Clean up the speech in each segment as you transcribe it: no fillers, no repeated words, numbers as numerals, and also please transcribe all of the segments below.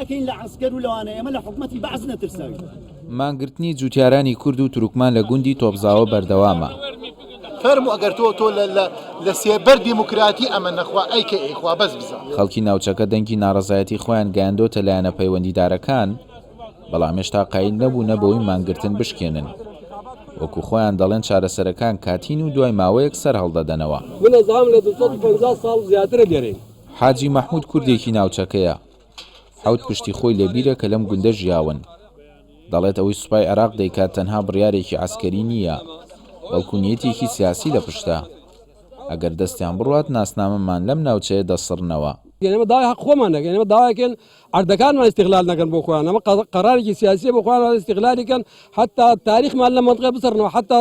لكن لعسكر ولوانا يما لحكومة البعث نترساوي مانگرتنی جوتیارانی کورد و تورکمان لە گوندی تۆپزاوە بەردەوامە. فەرمو ئەگەر تۆ لە سێبەر دیموکراتی ئەمە نەخوا ئەیکە ئێخوا بەس بزە. خەڵکی ناوچەکە دەنگی ناڕەزایەتی خۆیان گەیاندۆتە لایەنە پەیوەندیدارەکان، بەڵام هێشتا قایل نەبوونە بەوەی مانگرتن بشکێنن. وەکو خۆیان دەڵێن چارەسەرەکان کاتین و دوای ماوەیەک سەر هەڵدەدەنەوە. منەزام لە 250 ساڵ زیاترە لێرەین. حاجی مەحموود کوردێکی ناوچەکەیە. حەوت پشتی خۆی لەبیرە کە لەم گوندە ژیاون. دەڵێت ئەوەی سوپای عێراق دەیکات تەنها بڕیارێکی عەسکەری نییە، بەڵکو نیەتێکی سیاسی لە پشتە. ئەگەر دەستیان بڕوات ناسنامەمان لەم ناوچەیە دەسڕنەوە. ئێمە داوای حەق خۆمان دەکەین، ئێمە داواکەین عەردەکانمان ئیستیغلال نەکەن بۆ خۆیان، ئەمە قەرارێکی سیاسیە بۆ خۆیان ئیستیغلالیکەن، حتا تاریخمان لە مەنطقە بسڕنەوە، حتا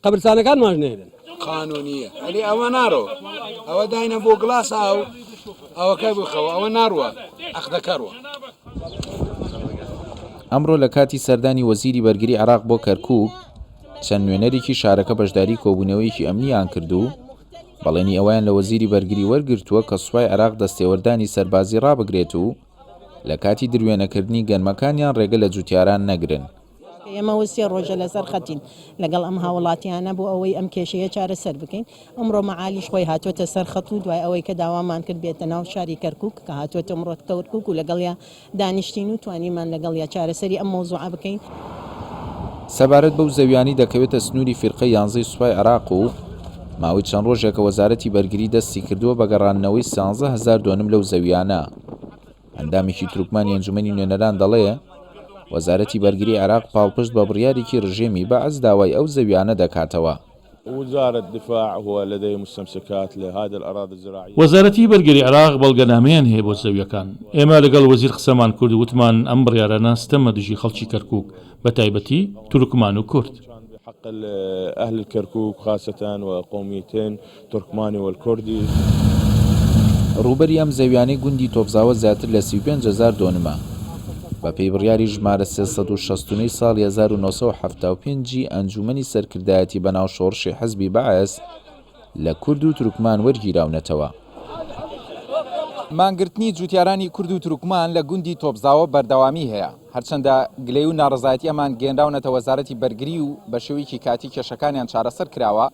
قەبرستانەکانمان نێرن. قانونیە ئەلی ئەوە ناڕۆ، ئەوە داینە بۆ گڵاس ئەوەکە بخەوە، ئەوە ناڕوە ئەخدەکەڕوە. ئەمڕۆ لە کاتی سەردانی وەزیری بەرگری عێراق بۆ کەرکووک چەند نوێنەرێکی شارەکە بەشداری کۆبوونەوەیەکی ئەمنییان کردو، بەڵێنی ئەویان لە وەزیری بەرگری وەرگرتووە کە سوپای عێراق دەستێوەردانی سەربازی ڕابگرێت و لە کاتی دروێنەکردنی گەنمەکانیان ڕێگە لە جوتیاران نەگرن. ئێمە وسێ ڕۆژە لەسەر خەتین لەگەڵ ئەم هاوڵاتیانە بۆ ئەوەی ئەم کێشەیە چارەسەر بکەین. ئەمڕۆ مەعالیش خۆی هاتوۆتە سەر خەت و دوای ئەوەی کە داوامان کرد بێتە ناو شاری کەرکووک کە هاتوۆتە ئەمڕۆ کەرکووک و لەگەڵیا دانیشتین و توانیمان لەگەڵیا چارەسەری ئەم مەوزوعە بکەین. سەبارەت بەو زەویانی دەکەوێتە سنووری فیرقەی 11 سوپای عێراق و ماوەی چەند ڕۆژێکە وەزارەتی بەرگری دەستی کردووە بە گەڕانەوەی 110,000 دۆنم لەو زەویانە. ئەندامێکی تورکمانی ئەنجومەنی نوێنەران دەڵێ وەزارەتی بەرگری عێراق پاڵپشت بە بڕیارێکی ڕژێمی بەعەز داوای ئەو زەویانە دەکاتەوە. وەزارەتی بەرگری عێراق بەڵگەنامەیان هەیە بۆ زەویەکان. ئێمە لەگەڵ وەزیر قسەمان کرد و وتمان ئەم بڕیارانە ستەمە دژی خەڵکی کەرکووک بە تایبەتی تورکمان و کورد. حق أهل الكركوك خاصة وقوميتين تركماني والكردي. ڕوبەری ئەم زەویانەی گوندی تۆپزاوە زیاتر لە 35,000 دۆنمە. بە پێی بڕیاری ژمارە 369 ساڵی 1975 ئەنجومەنی سەرکردایەتی بەناو شۆڕشی حەزبی بەعەس لە کورد و تورکمان وەرگیراونەتەوە. مانگرتنی جوتیارانی کورد و تورکمان لە گوندی تۆپزاوە بەردەوامی هەیە، هەرچەندە گلەی و ناڕەزایەتی ئەمان گێنراونەتە وەزارەتی بەرگری و بە شێوەیەکی کاتی کێشەکانیان چارەسەر کراوە،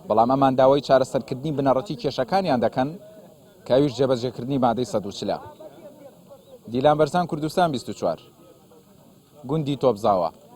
بەڵام ئەمان داوای چارەسەرکردنی بنەڕەتی کێشەکانیان دەکەن کاویش جێبەجێکردنی مادەی 140. دیلان بەرزان کوردستان 24 گوندی تۆپزاوە.